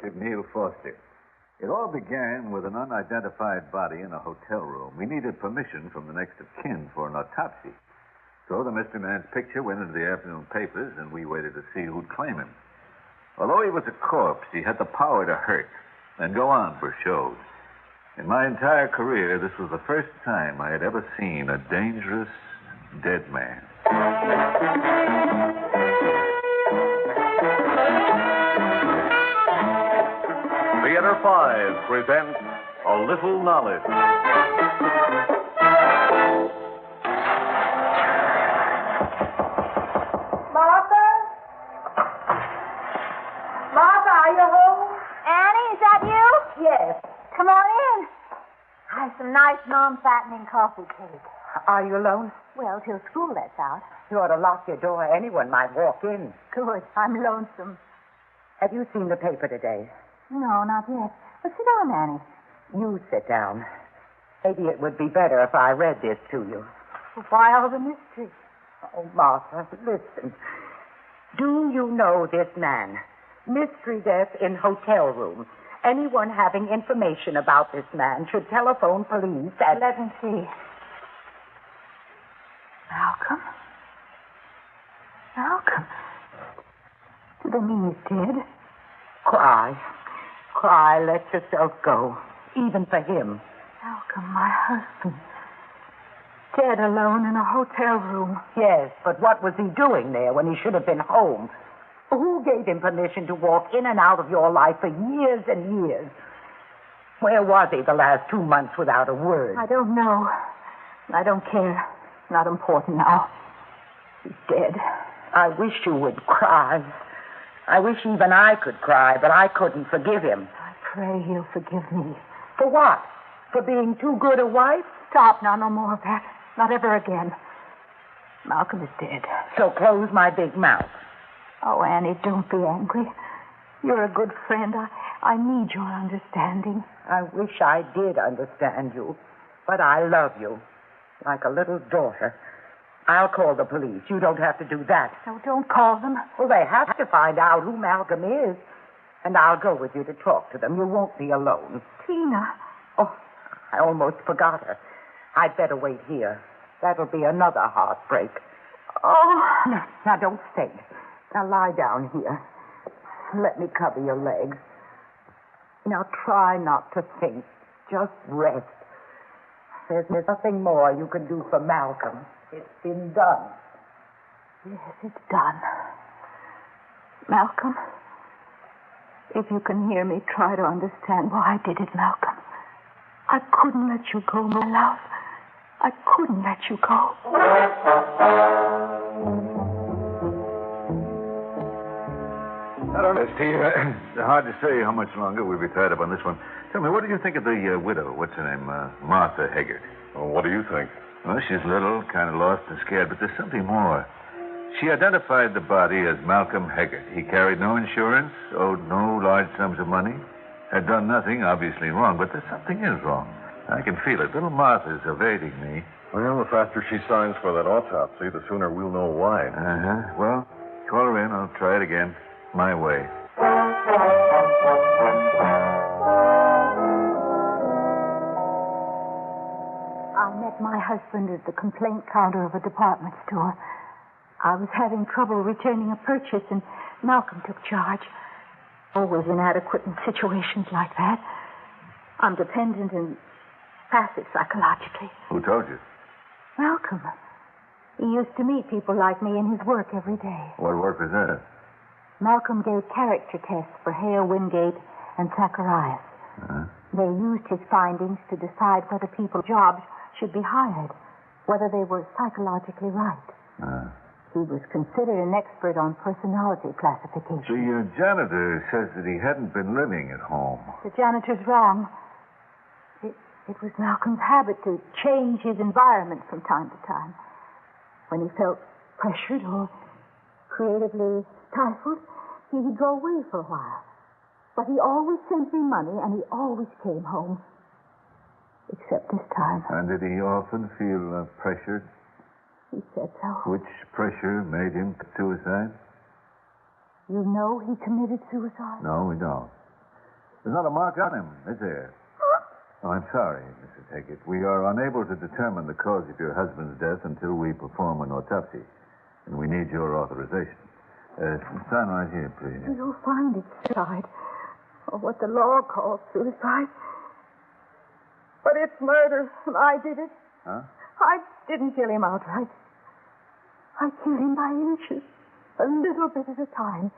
Neil Foster. It all began with an unidentified body in a hotel room. We needed permission from the next of kin for an autopsy. So the mystery man's picture went into the afternoon papers, and we waited to see who'd claim him. Although he was a corpse, he had the power to hurt and go on for shows. In my entire career, this was the first time I had ever seen a dangerous, dead man. Theater 5 presents A Little Knowledge. Martha? Martha, are you home? Annie, is that you? Yes. Come on in. I have some nice non-fattening coffee cake. Are you alone? Well, till school lets out. You ought to lock your door. Anyone might walk in. Good. I'm lonesome. Have you seen the paper today? No, not yet. But sit down, Annie. You sit down. Maybe it would be better if I read this to you. Why all the mystery? Oh, Martha, listen. Do you know this man? Mystery death in hotel room. Anyone having information about this man should telephone police at... Let me see. Malcolm? Malcolm? Do they mean he's dead? Cry. Cry, let yourself go. Even for him. Malcolm, my husband. Dead alone in a hotel room. Yes, but what was he doing there when he should have been home? Who gave him permission to walk in and out of your life for years and years? Where was he the last 2 months without a word? I don't know. I don't care. It's not important now. He's dead. I wish you would cry. I wish even I could cry, but I couldn't forgive him. I pray he'll forgive me. For what? For being too good a wife? Stop now, no more of that. Not ever again. Malcolm is dead. So close my big mouth. Oh, Annie, don't be angry. You're a good friend. I need your understanding. I wish I did understand you, but I love you. Like a little daughter. I'll call the police. You don't have to do that. No, don't call them. Well, they have to find out who Malcolm is. And I'll go with you to talk to them. You won't be alone. Tina. Oh, I almost forgot her. I'd better wait here. That'll be another heartbreak. Oh. Now, don't faint. Now, lie down here. Let me cover your legs. Now, try not to think. Just rest. There's nothing more you can do for Malcolm. It's been done. Yes, it's done. Malcolm, if you can hear me, try to understand why I did it, Malcolm. I couldn't let you go, my love. I couldn't let you go. I don't know, Steve. Hard to say how much longer we'll be tied up on this one. Tell me, what do you think of the widow? What's her name? Martha Haggard. Well, what do you think? Well, she's little, kind of lost and scared, but there's something more. She identified the body as Malcolm Haggard. He carried no insurance, owed no large sums of money, had done nothing obviously wrong, but there's something is wrong. I can feel it. Little Martha's evading me. Well, the faster she signs for that autopsy, the sooner we'll know why. Uh-huh. Well, call her in. I'll try it again. My way. I met my husband at the complaint counter of a department store. I was having trouble returning a purchase, and Malcolm took charge. Always inadequate in situations like that. I'm dependent and passive psychologically. Who told you? Malcolm. He used to meet people like me in his work every day. What work was that? Malcolm gave character tests for Hale, Wingate, and Zacharias. Uh-huh. They used his findings to decide whether people's jobs should be hired, whether they were psychologically right. Uh-huh. He was considered an expert on personality classification. The janitor says that he hadn't been living at home. The janitor's wrong. It was Malcolm's habit to change his environment from time to time. When he felt pressured or creatively stifled, he'd go away for a while. But he always sent me money, and he always came home. Except this time. And did he often feel pressured? He said so. Which pressure made him suicide? You know he committed suicide? No, we don't. There's not a mark on him, is there? Oh, I'm sorry, Mrs. Haggett. We are unable to determine the cause of your husband's death until we perform an autopsy. And we need your authorization. Sign right here, please. You'll find it suicide, or what the law calls suicide. But it's murder, and I did it. Huh? I didn't kill him outright. I killed him by inches, a little bit at a time.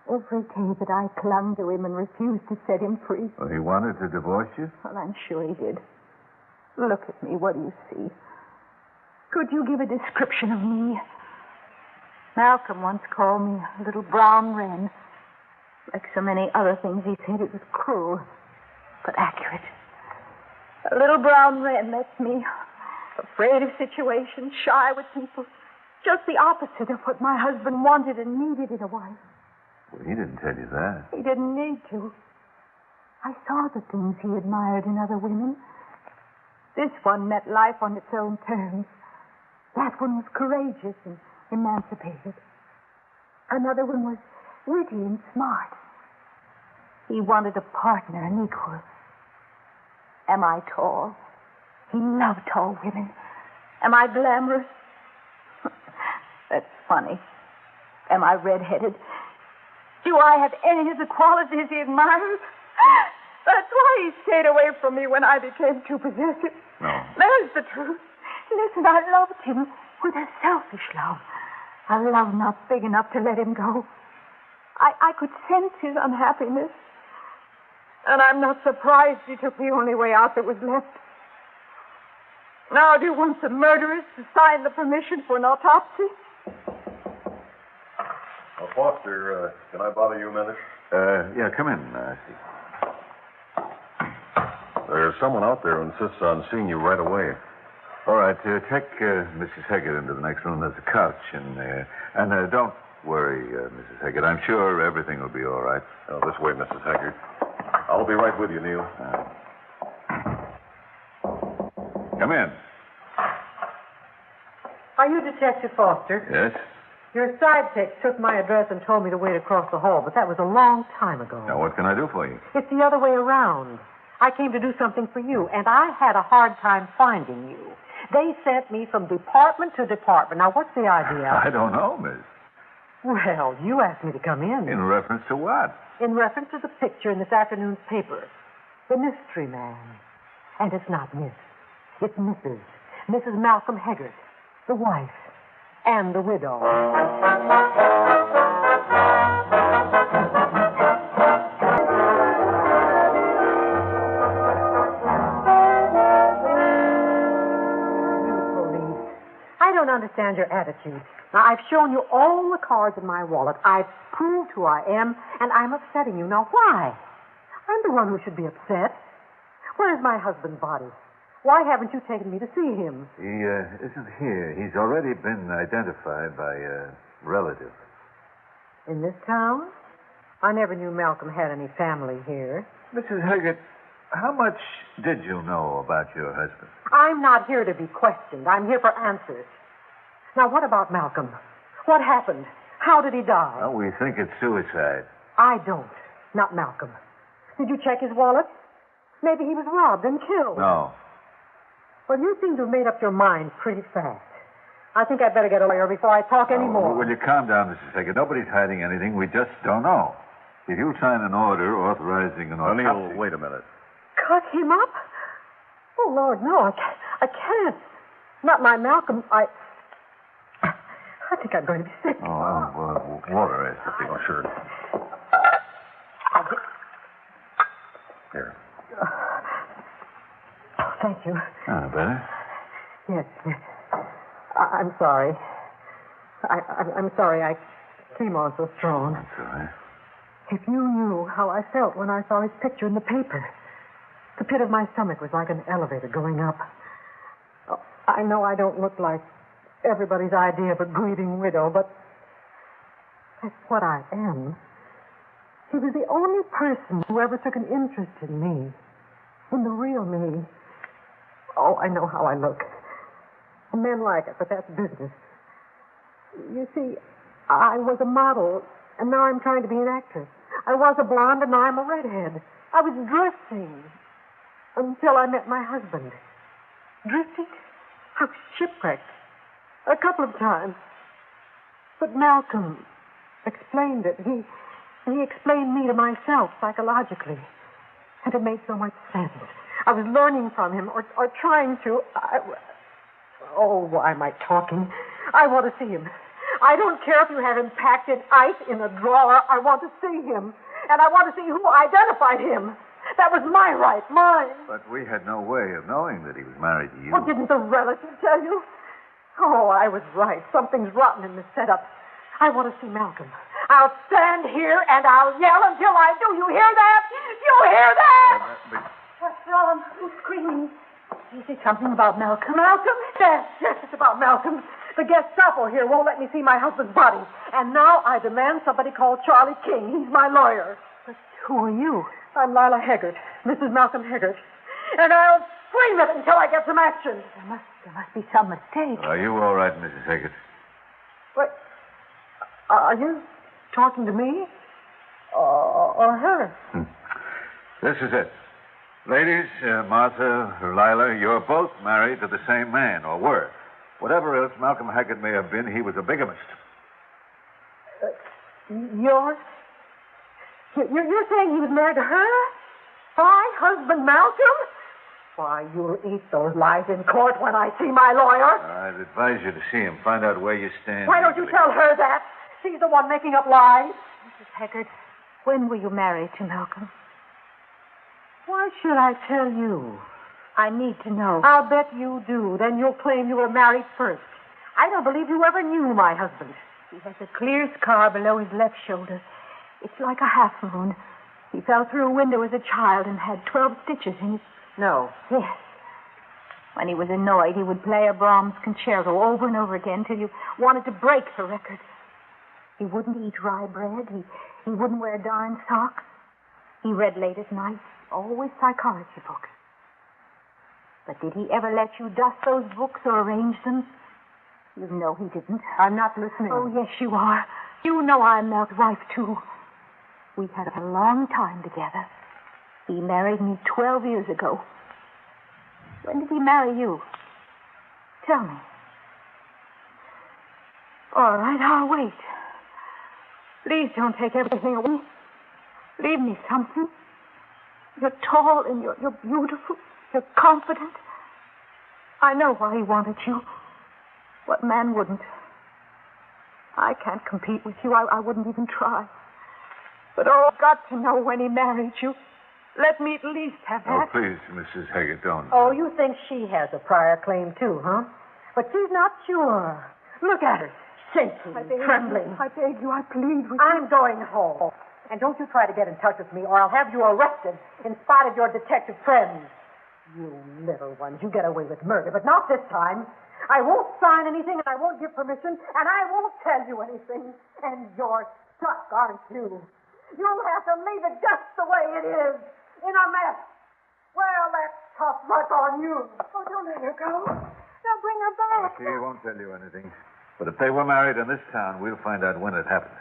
Every day that I clung to him and refused to set him free. Well, he wanted to divorce you? Well, I'm sure he did. Look at me. What do you see? Could you give a description of me? Malcolm once called me a little brown wren. Like so many other things he said, it was cruel, but accurate. A little brown wren, that's me. Afraid of situations, shy with people. Just the opposite of what my husband wanted and needed in a wife. Well, he didn't tell you that. He didn't need to. I saw the things he admired in other women. This one met life on its own terms. That one was courageous and emancipated. Another one was witty and smart. He wanted a partner, an equal. Am I tall? He loved tall women. Am I glamorous? That's funny. Am I red-headed? Do I have any of the qualities he admired? That's why he stayed away from me when I became too possessive. No. There's the truth. Listen, I loved him with a selfish love. A love not big enough to let him go. I could sense his unhappiness. And I'm not surprised he took the only way out that was left. Now, do you want the murderers to sign the permission for an autopsy? Foster, can I bother you a minute? Yeah, come in, Steve. There's someone out there who insists on seeing you right away. All right, take Mrs. Haggett into the next room. There's a couch in there. And don't worry, Mrs. Haggett. I'm sure everything will be all right. Oh, this way, Mrs. Haggard. I'll be right with you, Neil. Come in. Are you Detective Foster? Yes? Your sidekick took my address and told me to wait across the hall, but that was a long time ago. Now, what can I do for you? It's the other way around. I came to do something for you, and I had a hard time finding you. They sent me from department to department. Now, what's the idea? I don't know, miss. Well, you asked me to come in. In reference to what? In reference to the picture in this afternoon's paper. The mystery man. And it's not Miss. It's Mrs. Malcolm Haggard, the wife, and the widow. I don't understand your attitude. Now, I've shown you all the cards in my wallet. I've proved who I am, and I'm upsetting you. Now, why? I'm the one who should be upset. Where's my husband's body? Why haven't you taken me to see him? He isn't here. He's already been identified by a relative. In this town? I never knew Malcolm had any family here. Mrs. Haggett, how much did you know about your husband? I'm not here to be questioned. I'm here for answers. Now, what about Malcolm? What happened? How did he die? Well, we think it's suicide. I don't. Not Malcolm. Did you check his wallet? Maybe he was robbed and killed. No. Well, you seem to have made up your mind pretty fast. I think I'd better get a lawyer before I talk any more. Will you calm down, Mrs. Haggett? Nobody's hiding anything. We just don't know. If you sign an order authorizing an autopsy... Neil, wait a minute. Cut him up? Oh, Lord, no, I can't. Not my Malcolm. I think I'm going to be sick. Water, I think. Oh, sure. Here. Thank you. Better? Yes. I'm sorry. I'm sorry I came on so strong. That's all right. If you knew how I felt when I saw his picture in the paper. The pit of my stomach was like an elevator going up. Oh, I know I don't look like everybody's idea of a grieving widow, but that's what I am. He was the only person who ever took an interest in me, in the real me. Oh, I know how I look. Men like it, but that's business. You see, I was a model, and now I'm trying to be an actress. I was a blonde and now I'm a redhead. I was drifting until I met my husband. Drifting? I was shipwrecked a couple of times. But Malcolm explained it. He explained me to myself psychologically. And it made so much sense. I was learning from him or trying to. Oh, why am I talking? I want to see him. I don't care if you have him packed in ice in a drawer. I want to see him. And I want to see who identified him. That was my right, mine. But we had no way of knowing that he was married to you. Oh, didn't the relative tell you? Oh, I was right. Something's rotten in the setup. I want to see Malcolm. I'll stand here and I'll yell until I do. You hear that? You hear that? What's wrong? Who's screaming? You say something about Malcolm? Malcolm? Yes, it's about Malcolm. The Gestapo here won't let me see my husband's body. And now I demand somebody call Charlie King. He's my lawyer. But who are you? I'm Lila Haggart, Mrs. Malcolm Haggart. And I'll scream it until I get some action. There must be some mistake. Are you all right, Mrs. Haggart? What? Are you talking to me? Or her? This is it. Ladies, Martha, Lila, you're both married to the same man, or were. Whatever else Malcolm Haggart may have been, he was a bigamist. You're saying he was married to her? My husband, Malcolm? Why, you'll eat those lies in court when I see my lawyer. I'd advise you to see him. Find out where you stand. Why don't you tell her that? She's the one making up lies. Mrs. Haggart, when were you married to Malcolm? Why should I tell you? I need to know. I'll bet you do. Then you'll claim you were married first. I don't believe you ever knew my husband. He has a clear scar below his left shoulder. It's like a half moon. He fell through a window as a child and had 12 stitches in it. No. Yes. When he was annoyed, he would play a Brahms concerto over and over again till you wanted to break the record. He wouldn't eat rye bread. He wouldn't wear darn socks. He read late at night, always psychology books. But did he ever let you dust those books or arrange them? You know he didn't. I'm not listening. Oh, yes, you are. You know I'm Mel's wife, too. We had a long time together. He married me 12 years ago. When did he marry you? Tell me. All right, I'll wait. Please don't take everything away. Leave me something. You're tall and you're beautiful. You're confident. I know why he wanted you. What man wouldn't? I can't compete with you. I wouldn't even try. But I've got to know when he married you. Let me at least have Oh, that. please, Mrs. Haggart, don't. Oh, you think she has a prior claim, too, huh? But she's not sure. Look at her. Shaking, trembling. I beg you, I plead with you. I'm going home. And don't you try to get in touch with me, or I'll have you arrested in spite of your detective friends. You little ones, you get away with murder, but not this time. I won't sign anything, and I won't give permission, and I won't tell you anything. And you're stuck, aren't you? You'll have to leave it just the way it is, in a mess. Well, that's tough luck on you. Oh, don't let her go. Don't bring her back. She won't tell you anything. But if they were married in this town, we'll find out when it happened.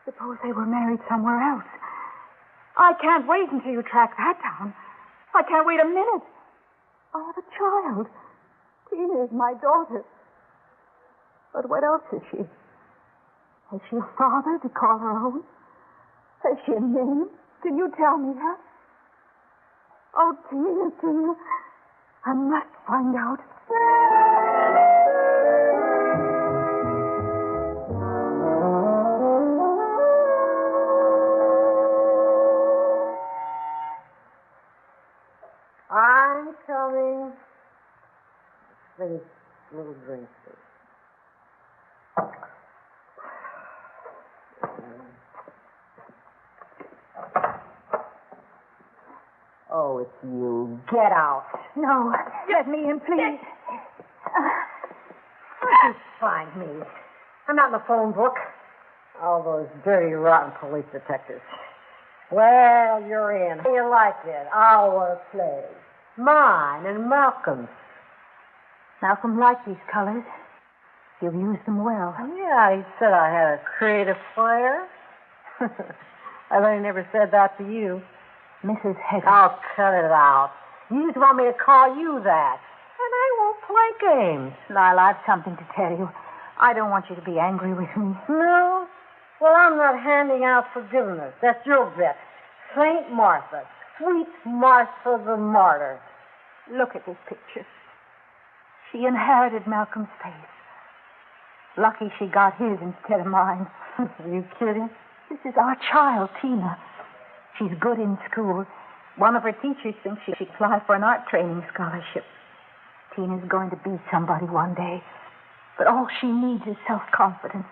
Suppose they were married somewhere else. I can't wait until you track that down. I can't wait a minute. I have a child. Tina is my daughter. But what else is she? Has she a father to call her own? Has she a name? Can you tell me that? Oh, Tina, I must find out. I'm coming. Finish a little drink, please. Oh, it's you. Get out. No, let me in, please. Where'd you find me? I'm not in the phone book. All those dirty, rotten police detectives. Well, you're in. How do you like it? Our play. Mine and Malcolm's. Malcolm liked these colors. You've used them well. Yeah, he said I had a creative flair. I bet he never said that to you. Mrs. Heather. Oh, cut it out. You just want me to call you that. And I won't play games. Lila, I've something to tell you. I don't want you to be angry with me. No? Well, I'm not handing out forgiveness. That's your bit. Saint Martha. Sweet Martha the martyr. Look at this picture. She inherited Malcolm's face. Lucky she got his instead of mine. Are you kidding? This is our child, Tina. She's good in school. One of her teachers thinks she should apply for an art training scholarship. Tina's going to be somebody one day. But all she needs is self-confidence.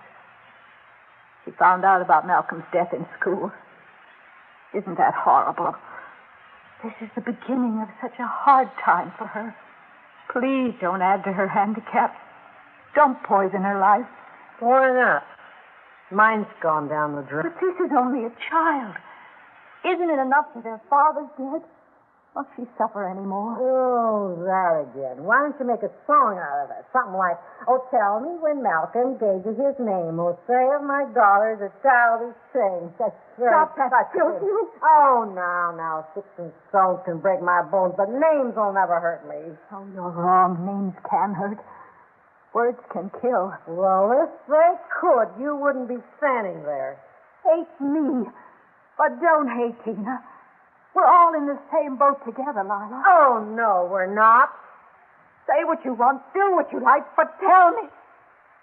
She found out about Malcolm's death in school. Isn't that horrible? This is the beginning of such a hard time for her. Please don't add to her handicap. Don't poison her life. Why not? Mine's gone down the drain. But this is only a child. Isn't it enough that their father's dead? Must she suffer anymore? Oh, that again. Why don't you make a song out of it? Something like, oh, tell me when Malcolm gave you his name. Oh, say of my daughter the child is changed. That's very Stop that, touching. Oh, now, sticks and stones can break my bones, but names will never hurt me. Oh, you're wrong. Names can hurt. Words can kill. Well, if they could, you wouldn't be standing there. Hate me, but don't hate Tina. We're all in the same boat together, Lila. Oh, no, we're not. Say what you want, do what you like, but tell me.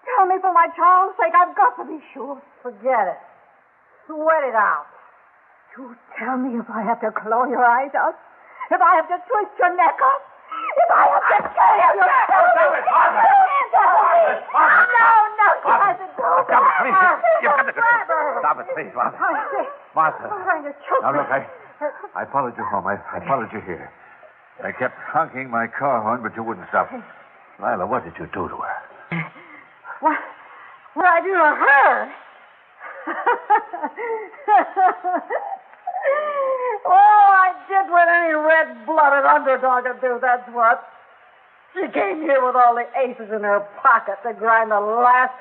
Tell me for my child's sake. I've got to be sure. Forget it. Sweat it out. You tell me if I have to claw your eyes out, if I have to twist your neck off, if I have to tear your Stop it, Martha! No, you hasn't told me. Stop it, please. You've got to control. Stop it, please, Martha. Martha. I'm trying to choke Now, look, me. I followed you home. I followed you here. I kept honking my car horn, but you wouldn't stop. Lila, what did you do to her? What did I do to her? Oh, I did what any red-blooded underdog would do, that's what. She came here with all the aces in her pocket to grind the last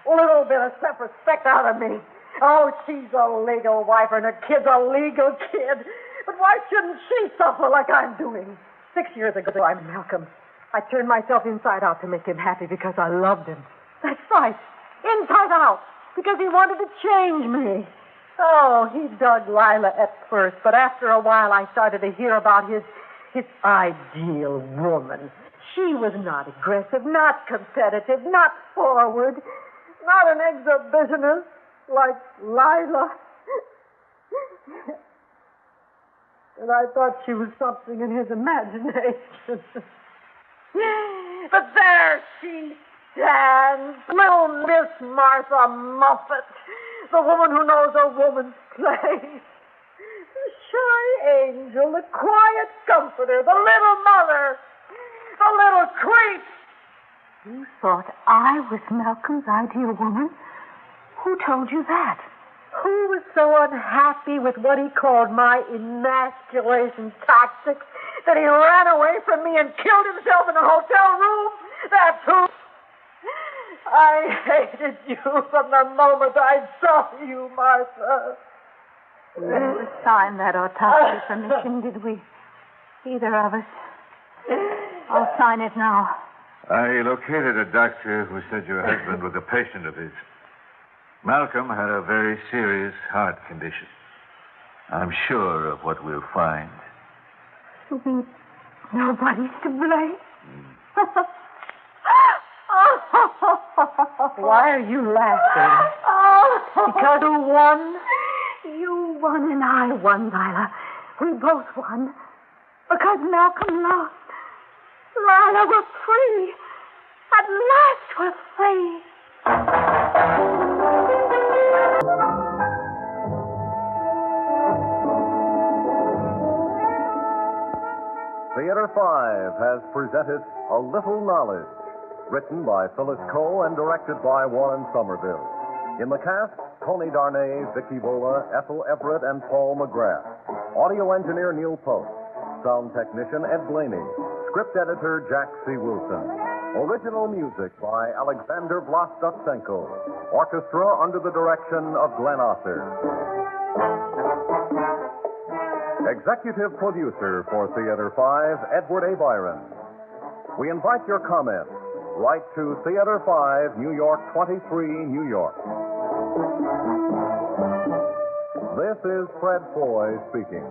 little bit of self-respect out of me. Oh, she's a legal wife and her kid's a legal kid. But why shouldn't she suffer like I'm doing? 6 years ago, I met Malcolm. I turned myself inside out to make him happy because I loved him. That's right. Inside out. Because he wanted to change me. Oh, he dug Lila at first, but after a while I started to hear about his ideal woman. She was not aggressive, not competitive, not forward, not an exhibitionist like Lila. And I thought she was something in his imagination. But there she stands, little Miss Martha Muffet, the woman who knows a woman's place. The shy angel, the quiet comforter, the little mother, the little creep. You thought I was Malcolm's ideal woman? Who told you that? Who was so unhappy with what he called my emasculation tactics that he ran away from me and killed himself in a hotel room? That's who. I hated you from the moment I saw you, Martha. We never signed that autopsy permission, did we? Either of us. I'll sign it now. I located a doctor who said your husband was a patient of his. Malcolm had a very serious heart condition. I'm sure of what we'll find. You mean nobody's to blame? Why are you laughing? Because you won? You won and I won, Lila. We both won. Because Malcolm lost. Lila, we're free. At last we're free. Theater 5 has presented A Little Knowledge, written by Phyllis Coe and directed by Warren Somerville. In the cast, Tony Darnay, Vicky Bola, Ethel Everett, and Paul McGrath. Audio engineer Neil Post. Sound technician Ed Blaney. Script editor Jack C. Wilson. Original music by Alexander Vlastotsenko. Orchestra under the direction of Glenn Osser. Executive producer for Theater 5, Edward A. Byron. We invite your comments. Write to Theater 5, New York 23, New York. This is Fred Foy speaking.